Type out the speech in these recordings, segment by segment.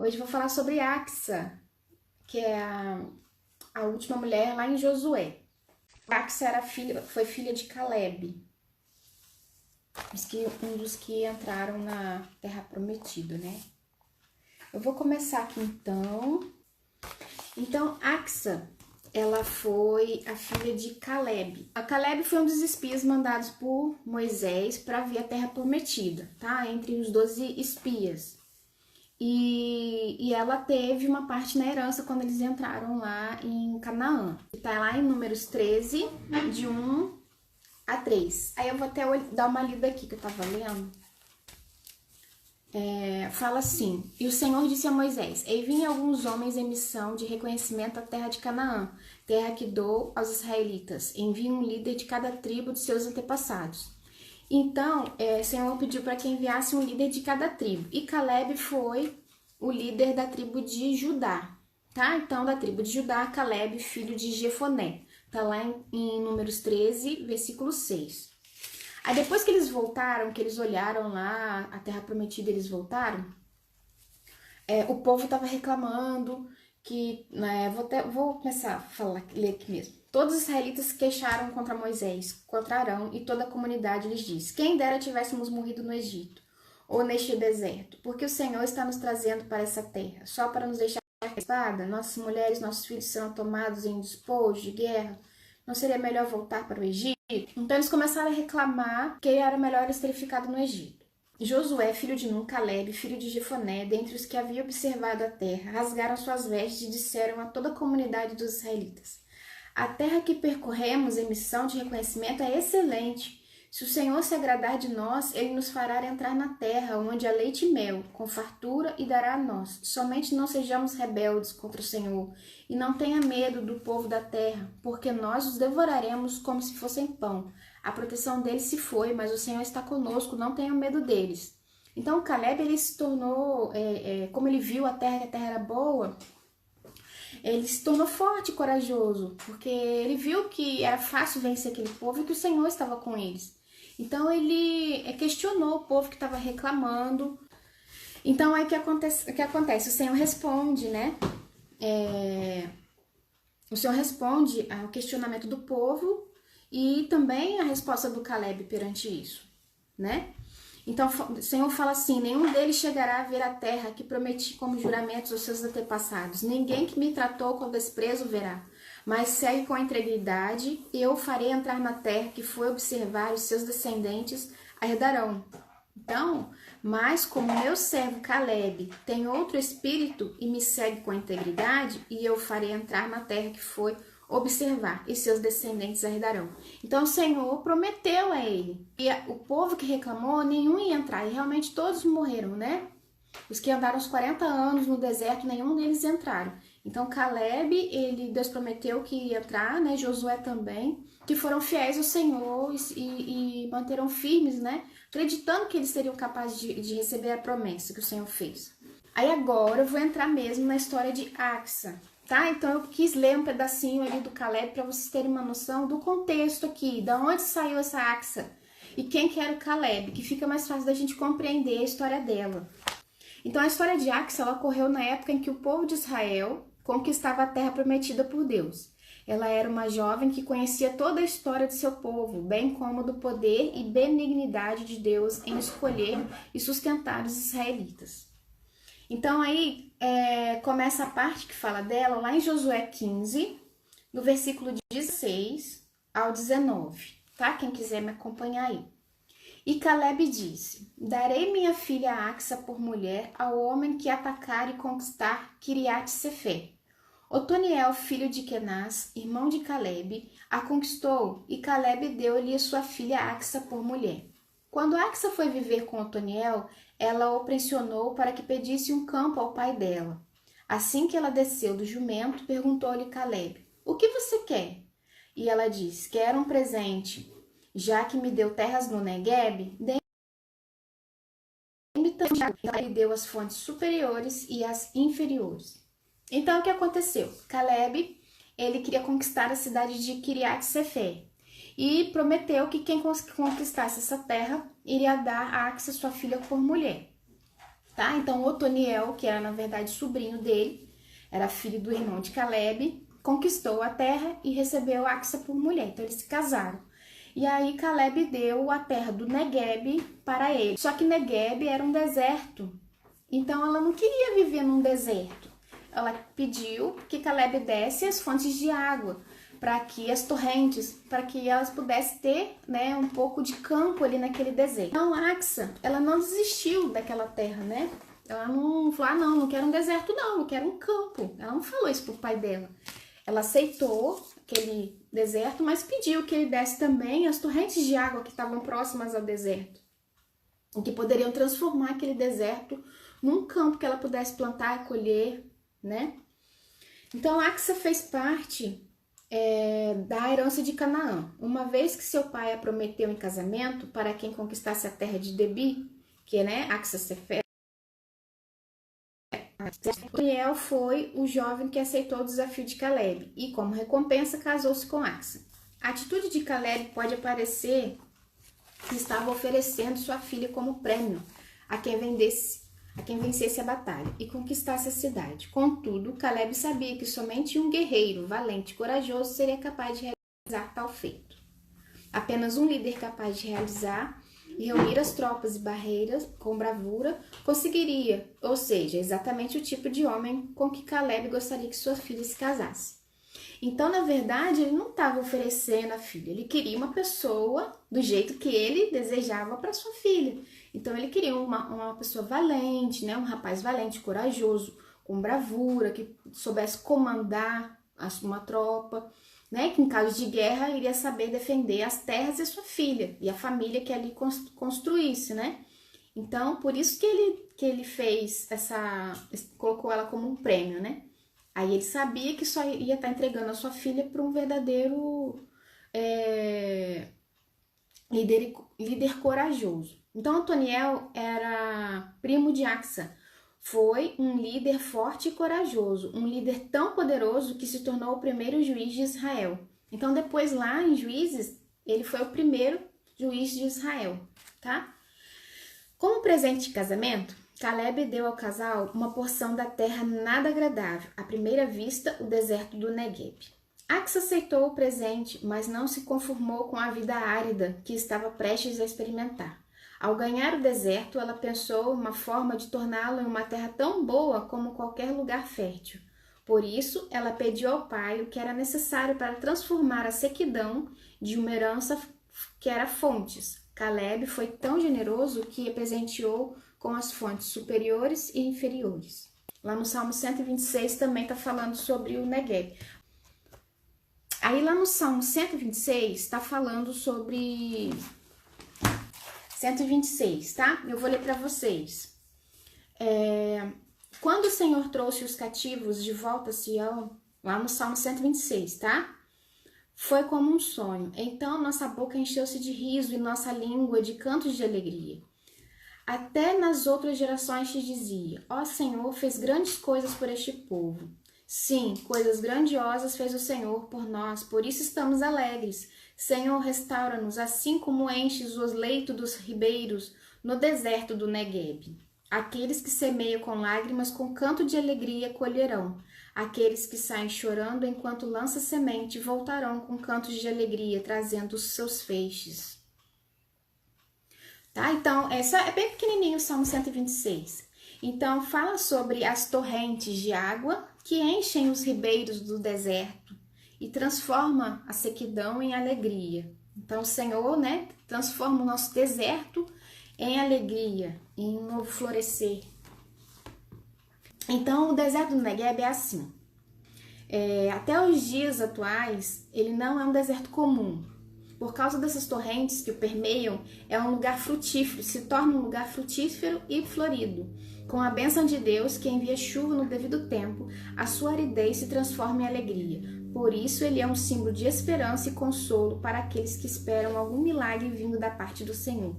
Hoje eu vou falar sobre Axa, que é a última mulher lá em Josué. Axa foi filha de Caleb, um dos que entraram na Terra Prometida, né? Eu vou começar aqui então. Então, Axa, ela foi a filha de Caleb. A Caleb foi um dos espias mandados por Moisés para ver a Terra Prometida, tá? Entre os 12 espias. E ela teve uma parte na herança quando eles entraram lá em Canaã. Tá lá em Números 13, de 1 a 3. Aí eu vou até dar uma lida aqui que eu tava lendo. Fala assim: E o Senhor disse a Moisés: Enviem alguns homens em missão de reconhecimento à terra de Canaã, terra que dou aos israelitas. Envie um líder de cada tribo de seus antepassados. Então, o Senhor pediu para que enviasse um líder de cada tribo. E Caleb foi o líder da tribo de Judá, tá? Então, da tribo de Judá, Caleb, filho de Jefoné. Tá lá em Números 13, versículo 6. Aí depois que eles voltaram, que eles olharam lá, a terra prometida, eles voltaram, o povo tava reclamando que, né, vou começar a ler aqui mesmo. Todos os israelitas se queixaram contra Moisés, contra Arão, e toda a comunidade lhes disse: Quem dera tivéssemos morrido no Egito, ou neste deserto, porque o Senhor está nos trazendo para essa terra, só para nos deixar a espada, nossas mulheres, nossos filhos serão tomados em despojo de guerra. Não seria melhor voltar para o Egito? Então eles começaram a reclamar que era melhor eles terem ficado no Egito. Josué, filho de Nun, Caleb, filho de Jefoné, dentre os que haviam observado a terra, rasgaram suas vestes e disseram a toda a comunidade dos israelitas: A terra que percorremos em missão de reconhecimento é excelente. Se o Senhor se agradar de nós, ele nos fará entrar na terra, onde há leite e mel, com fartura, e dará a nós. Somente não sejamos rebeldes contra o Senhor, e não tenha medo do povo da terra, porque nós os devoraremos como se fossem pão. A proteção deles se foi, mas o Senhor está conosco, não tenham medo deles. Então Caleb, ele se tornou, como ele viu que a terra era boa, ele se tornou forte e corajoso, porque ele viu que era fácil vencer aquele povo e que o Senhor estava com eles. Então ele questionou o povo que estava reclamando. Então aí o que acontece? O Senhor responde, né? O Senhor responde ao questionamento do povo e também a resposta do Caleb perante isso, né? Então o Senhor fala assim: nenhum deles chegará a ver a terra que prometi como juramentos aos seus antepassados. Ninguém que me tratou com desprezo verá. Mas segue com integridade, e eu farei entrar na terra que foi observar, os seus descendentes a herdarão. Então, mas como meu servo Caleb tem outro espírito e me segue com integridade, e eu farei entrar na terra que foi observar, e seus descendentes a herdarão. Então o Senhor prometeu a ele. E o povo que reclamou, nenhum ia entrar, e realmente todos morreram, né? Os que andaram os 40 anos no deserto, nenhum deles entraram. Então Caleb, Deus prometeu que ia entrar, né? Josué também, que foram fiéis ao Senhor e manteram firmes, né? Acreditando que eles seriam capazes de receber a promessa que o Senhor fez. Aí agora eu vou entrar mesmo na história de Axa, tá? Então eu quis ler um pedacinho ali do Caleb para vocês terem uma noção do contexto aqui, da onde saiu essa Axa e quem que era o Caleb, que fica mais fácil da gente compreender a história dela. Então a história de Axa, ela ocorreu na época em que o povo de Israel conquistava a terra prometida por Deus. Ela era uma jovem que conhecia toda a história de seu povo, bem como do poder e benignidade de Deus em escolher e sustentar os israelitas. Então aí começa a parte que fala dela lá em Josué 15, no versículo 16 ao 19, tá? Quem quiser me acompanhar aí. E Caleb disse: Darei minha filha Axa por mulher ao homem que atacar e conquistar Quiriat-Sefé. Otoniel, filho de Kenaz, irmão de Caleb, a conquistou, e Caleb deu-lhe sua filha Axa por mulher. Quando Axa foi viver com Otoniel, ela o pressionou para que pedisse um campo ao pai dela. Assim que ela desceu do jumento, perguntou-lhe Caleb: O que você quer? E ela disse: Quero um presente. Já que me deu terras no Negueb, dê-me também. Ela lhe deu as fontes superiores e as inferiores. Então, o que aconteceu? Caleb, ele queria conquistar a cidade de Quiriat-Sefé e prometeu que quem conquistasse essa terra iria dar a Axa, sua filha, por mulher. tá? Então Otoniel, que era na verdade sobrinho dele, era filho do irmão de Caleb, conquistou a terra e recebeu Axa por mulher. Então eles se casaram. E aí Caleb deu a terra do Negueb para ele. Só que Negueb era um deserto. Então ela não queria viver num deserto. Ela pediu que Caleb desse as fontes de água, para que as torrentes, para que elas pudessem ter, né, um pouco de campo ali naquele deserto. Então Axa, ela não desistiu daquela terra, né? Ela não falou, não quero um deserto não, eu quero um campo. Ela não falou isso pro pai dela. Ela aceitou aquele deserto, mas pediu que ele desse também as torrentes de água que estavam próximas ao deserto, e que poderiam transformar aquele deserto num campo que ela pudesse plantar e colher, né? Então Axa fez parte da herança de Canaã. Uma vez que seu pai a prometeu em casamento para quem conquistasse a terra de Debi, que é, né, Axa-Sefer, Daniel foi o jovem que aceitou o desafio de Caleb e, como recompensa, casou-se com Axa. A atitude de Caleb pode parecer que estava oferecendo sua filha como prêmio a quem vencesse a batalha e conquistasse a cidade. Contudo, Caleb sabia que somente um guerreiro valente e corajoso seria capaz de realizar tal feito. Apenas um líder capaz de realizar e reunir as tropas e barreiras com bravura conseguiria, ou seja, exatamente o tipo de homem com que Caleb gostaria que sua filha se casasse. Então, na verdade, ele não estava oferecendo a filha, ele queria uma pessoa do jeito que ele desejava para sua filha. Então, ele queria uma pessoa valente, né? Um rapaz valente, corajoso, com bravura, que soubesse comandar uma tropa, né? Que em caso de guerra iria saber defender as terras e sua filha e a família que ali construísse, né? Então, por isso que ele fez colocou ela como um prêmio, né? Aí ele sabia que só ia estar entregando a sua filha para um verdadeiro líder corajoso. Então, Otoniel era primo de Axa. Foi um líder forte e corajoso, um líder tão poderoso que se tornou o primeiro juiz de Israel. Então, depois lá em Juízes, ele foi o primeiro juiz de Israel, tá? Como presente de casamento, Caleb deu ao casal uma porção da terra nada agradável, à primeira vista, o deserto do Negueb. Axa aceitou o presente, mas não se conformou com a vida árida que estava prestes a experimentar. Ao ganhar o deserto, ela pensou uma forma de torná-lo em uma terra tão boa como qualquer lugar fértil. Por isso, ela pediu ao pai o que era necessário para transformar a sequidão de uma herança que era fontes. Caleb foi tão generoso que presenteou com as fontes superiores e inferiores. Lá no Salmo 126 também está falando sobre o Negueb. Aí lá no Salmo 126 está falando sobre 126, tá? Eu vou ler para vocês. Quando o Senhor trouxe os cativos de volta a Sião, lá no Salmo 126, tá? Foi como um sonho. Então nossa boca encheu-se de riso e nossa língua de cantos de alegria. Até nas outras gerações te dizia: ó Senhor, fez grandes coisas por este povo. Sim, coisas grandiosas fez o Senhor por nós, por isso estamos alegres. Senhor, restaura-nos, assim como enches os leitos dos ribeiros no deserto do Negueb. Aqueles que semeiam com lágrimas, com canto de alegria colherão. Aqueles que saem chorando enquanto lança semente, voltarão com cantos de alegria, trazendo os seus feixes. Tá? Então, essa é bem pequenininho o Salmo 126. Então, fala sobre as torrentes de água que enchem os ribeiros do deserto e transforma a sequidão em alegria. Então, o Senhor, né, transforma o nosso deserto em alegria, em um novo florescer. Então, o deserto do Negueb é assim. Até os dias atuais, ele não é um deserto comum. Por causa dessas torrentes que o permeiam, é um lugar frutífero, se torna um lugar frutífero e florido. Com a bênção de Deus, que envia chuva no devido tempo, a sua aridez se transforma em alegria. Por isso, ele é um símbolo de esperança e consolo para aqueles que esperam algum milagre vindo da parte do Senhor.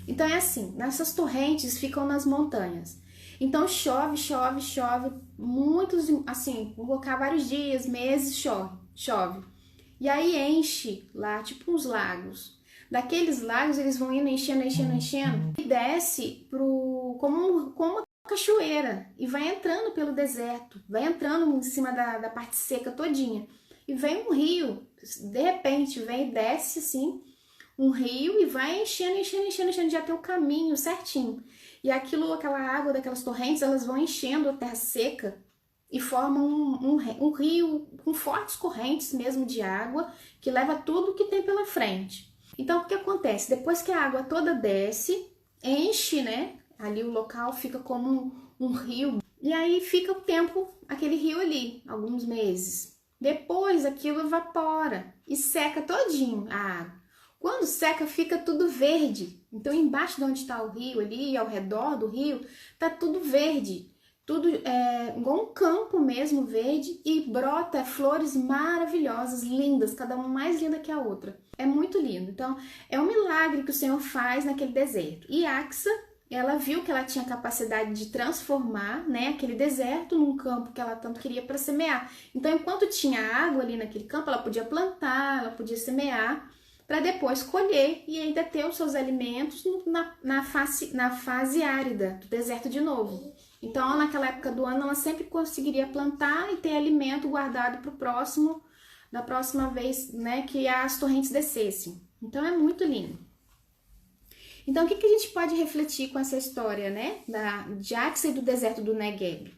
Então é assim, nessas torrentes ficam nas montanhas. Então chove, chove, chove, muitos, assim, vou colocar vários dias, meses, chove. E aí enche lá, tipo uns lagos. Daqueles lagos eles vão indo, enchendo, e desce como uma cachoeira e vai entrando pelo deserto, vai entrando em cima da parte seca todinha. E vem um rio, de repente vem e desce assim, um rio e vai enchendo já tem o caminho certinho. E aquela água daquelas torrentes, elas vão enchendo a terra seca e formam um rio com fortes correntes mesmo de água que leva tudo que tem pela frente. Então, o que acontece? Depois que a água toda desce, enche, né? Ali o local fica como um rio. E aí fica o tempo, aquele rio ali, alguns meses. Depois aquilo evapora e seca todinho a água. Quando seca, fica tudo verde. Então, embaixo de onde está o rio ali, ao redor do rio, tá tudo verde. Tudo igual um campo mesmo, verde, e brota flores maravilhosas, lindas, cada uma mais linda que a outra. É muito lindo. Então, é um milagre que o Senhor faz naquele deserto. E Axa, ela viu que ela tinha capacidade de transformar, né, aquele deserto num campo que ela tanto queria para semear. Então, enquanto tinha água ali naquele campo, ela podia plantar, ela podia semear, para depois colher e ainda ter os seus alimentos na fase árida do deserto de novo. Então, naquela época do ano, ela sempre conseguiria plantar e ter alimento guardado para o próximo, da próxima vez, né, que as torrentes descessem. Então, é muito lindo. Então, o que a gente pode refletir com essa história, né, de Axa e do deserto do Negueb?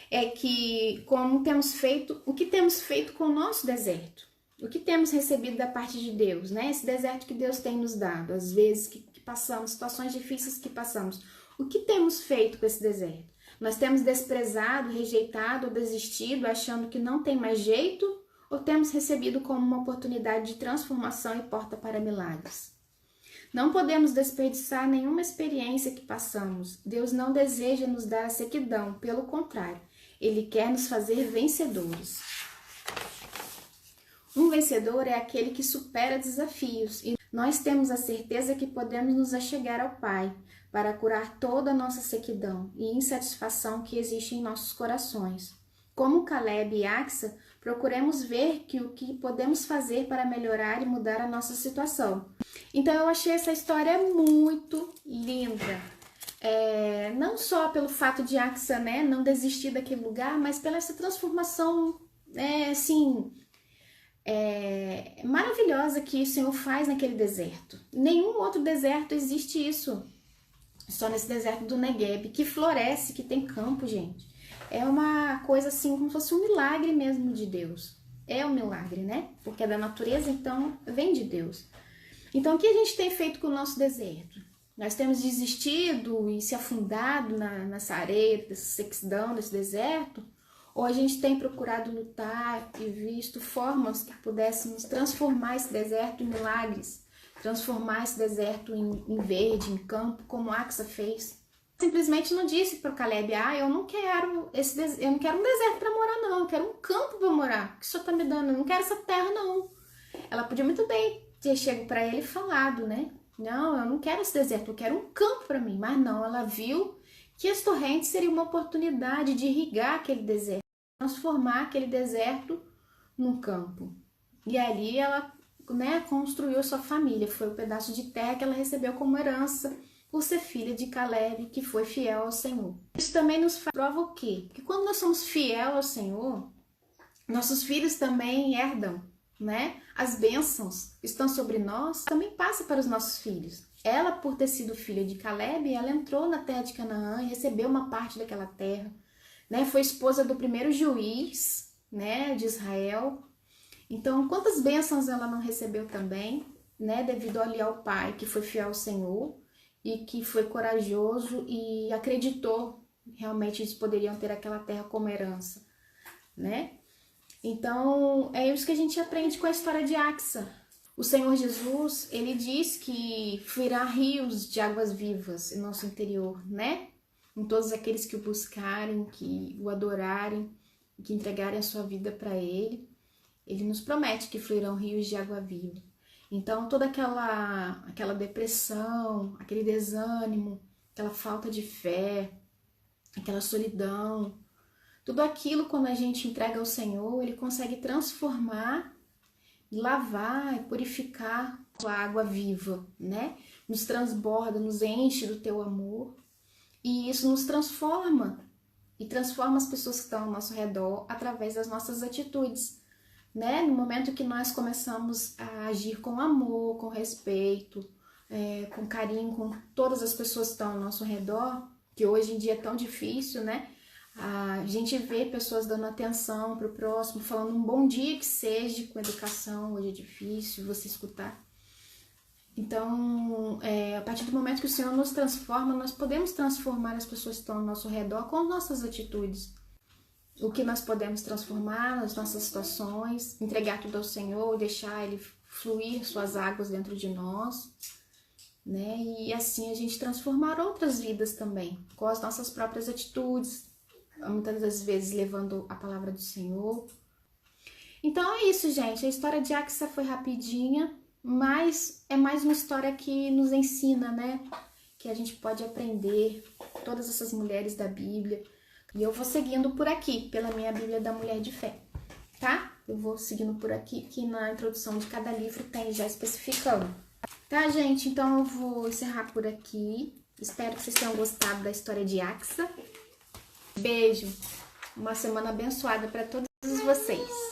É que o que temos feito com o nosso deserto? O que temos recebido da parte de Deus, né? Esse deserto que Deus tem nos dado, às vezes que passamos, situações difíceis que passamos. O que temos feito com esse deserto? Nós temos desprezado, rejeitado ou desistido, achando que não tem mais jeito? Ou temos recebido como uma oportunidade de transformação e porta para milagres? Não podemos desperdiçar nenhuma experiência que passamos. Deus não deseja nos dar a sequidão, pelo contrário, Ele quer nos fazer vencedores. Um vencedor é aquele que supera desafios e nós temos a certeza que podemos nos achegar ao Pai para curar toda a nossa sequidão e insatisfação que existe em nossos corações. Como Caleb e Axa, procuremos ver o que podemos fazer para melhorar e mudar a nossa situação. Então eu achei essa história muito linda. Não só pelo fato de Axa, né, não desistir daquele lugar, mas pela essa transformação, maravilhosa que o Senhor faz naquele deserto. Nenhum outro deserto existe isso. Só nesse deserto do Negueb, que floresce, que tem campo, gente. É uma coisa assim, como se fosse um milagre mesmo de Deus. É um milagre, né? Porque é da natureza, então vem de Deus. Então, o que a gente tem feito com o nosso deserto? Nós temos desistido e se afundado nessa areia, dessa sequidão, desse deserto? Ou a gente tem procurado lutar e visto formas que pudéssemos transformar esse deserto em milagres, transformar esse deserto em verde, em campo, como Axa fez? Simplesmente não disse para o Caleb, eu não quero um deserto para morar não, eu quero um campo para morar, o que o senhor está me dando? Eu não quero essa terra não. Ela podia muito bem ter chego para ele e falado, né? Não, eu não quero esse deserto, eu quero um campo para mim. Mas não, ela viu que as torrentes seriam uma oportunidade de irrigar aquele deserto, transformar aquele deserto num campo. E ali ela, né, construiu sua família. Foi o pedaço de terra que ela recebeu como herança por ser filha de Caleb, que foi fiel ao Senhor. Isso também nos prova o quê? Que quando nós somos fiel ao Senhor, nossos filhos também herdam, né? As bênçãos que estão sobre nós também passam para os nossos filhos. Ela, por ter sido filha de Caleb, ela entrou na terra de Canaã e recebeu uma parte daquela terra, né? Foi esposa do primeiro juiz, né, de Israel. Então, quantas bênçãos ela não recebeu também, né, devido ali ao pai, que foi fiel ao Senhor e que foi corajoso e acreditou realmente eles poderiam ter aquela terra como herança, né? Então, é isso que a gente aprende com a história de Axa. O Senhor Jesus, ele diz que fluirá rios de águas vivas em nosso interior, né? Em todos aqueles que o buscarem, que o adorarem, que entregarem a sua vida para ele. Ele nos promete que fluirão rios de água viva. Então, toda aquela depressão, aquele desânimo, aquela falta de fé, aquela solidão, tudo aquilo, quando a gente entrega ao Senhor, Ele consegue transformar, lavar e purificar com a água viva, né? Nos transborda, nos enche do Teu amor E isso nos transforma. E transforma as pessoas que estão ao nosso redor através das nossas atitudes, né? No momento que nós começamos a agir com amor, com respeito, com carinho, com todas as pessoas que estão ao nosso redor, que hoje em dia é tão difícil, né? A gente vê pessoas dando atenção para o próximo, falando um bom dia que seja, com educação, hoje é difícil você escutar. Então, a partir do momento que o Senhor nos transforma, nós podemos transformar as pessoas que estão ao nosso redor com nossas atitudes. O que nós podemos transformar nas nossas situações, entregar tudo ao Senhor, deixar Ele fluir suas águas dentro de nós, né? E assim a gente transformar outras vidas também, com as nossas próprias atitudes, muitas das vezes levando a palavra do Senhor. Então é isso, gente. A história de Axa foi rapidinha, mas é mais uma história que nos ensina, né? Que a gente pode aprender, todas essas mulheres da Bíblia. E eu vou seguindo por aqui, pela minha Bíblia da Mulher de Fé, tá? Eu vou seguindo por aqui, que na introdução de cada livro tem já especificando. Tá, gente? Então eu vou encerrar por aqui. Espero que vocês tenham gostado da história de Axa. Beijo! Uma semana abençoada para todos vocês.